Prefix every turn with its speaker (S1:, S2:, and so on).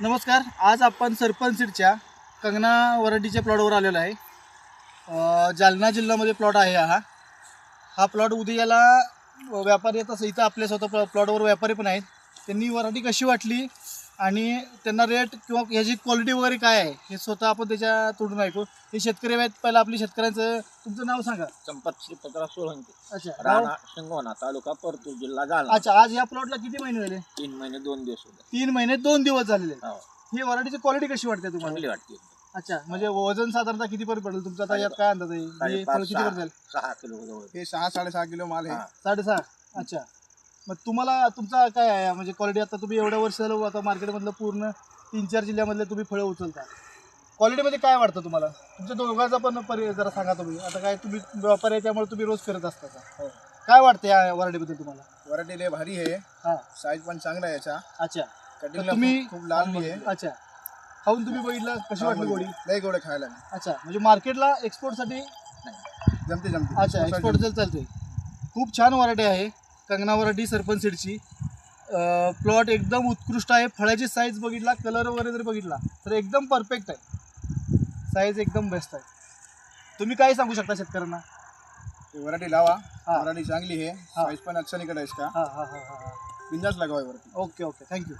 S1: नमस्कार. आज आपण सरपंच सीडच्या कंगना वराडीच्या प्लॉटवर आलेलो आहे. जालना जिल्ह्यामध्ये प्लॉट आहे हा प्लॉट उद्याला व्यापारी येतात. इथं आपल्या स्वतः प्लॉटवर व्यापारी पण आहेत. त्यांनी वराडी कशी वाटली आणि त्यांना रेट किंवा ह्याची क्वालिटी वगैरे काय आहे हे स्वतः आपण त्याच्या तोडून ऐकू. हे शेतकरी आहेत. पहिलं आपली शेतकऱ्यांचं तुमचं नाव सांगा.
S2: संपत श्रीपतराव सोळंके,
S1: अच्छा,
S2: राणा शिंगोणा, तालुका परतूर, जिल्हा जालना.
S1: अच्छा. आज या प्लॉटला किती महिने झाले?
S2: 3 महिने 2 दिवस होते.
S1: 3 महिने 2 दिवस झालेले.
S2: हो,
S1: ही वराडीची क्वालिटी कशी वाटते तुम्हाला?
S2: चांगली वाटते.
S1: अच्छा, म्हणजे वजन साधारणतः किती पर्यंत पडेल तुमचा? आता यात काय अंदाज आहे? हे फळ किती पर्यंत जाईल?
S2: 6 किलो जवळ.
S3: हे 6-6.5 किलो माल आहे.
S1: 6.5. अच्छा. मग तुम्हाला तुमचा काय आहे म्हणजे क्वालिटी? आता तुम्ही एवढ्या वर्ष झालं आता मार्केटमधलं पूर्ण 3-4 जिल्ह्यामधले तुम्ही फळं उचलता. क्वालिटीमध्ये काय वाटतं तुम्हाला? तुमच्या दोघांचा पण जरा सांगा तुम्ही. आता काय तुम्ही व्यापारी आहे त्यामुळे तुम्ही रोज फिरत असता का? काय वाटतं या वराडीबद्दल तुम्हाला?
S3: वराठी लय भारी आहे.
S1: हां.
S3: साईज पण चांगला आहे याचा.
S1: अच्छा.
S3: कटिंगला
S1: तुम्ही
S3: खूप लाल आहे.
S1: अच्छा. खाऊन तुम्ही बघितलं कशी वाटली गोडी?
S3: लय गोड खायला.
S1: अच्छा, म्हणजे मार्केटला एक्सपोर्टसाठी
S3: जमते.
S1: अच्छा, एक्सपोर्ट चालते. खूप छान वराठी आहे कंगना वराठी सरपंच सीडची. प्लॉट एकदम उत्कृष्ट आहे. फळाची साईज बघितला, कलर वगैरे जर बघितला तर एकदम परफेक्ट आहे. साईज एकदम बेस्ट आहे. तुम्ही काय सांगू शकता शेतकऱ्यांना?
S3: वराठी लावा.
S1: हाँ.
S3: वराठी चांगली है. साइज पण अच्छा निकला इसका.
S1: हां हां हां हां.
S3: बिंदास लगाओ वराठी.
S1: Okay okay, thank you.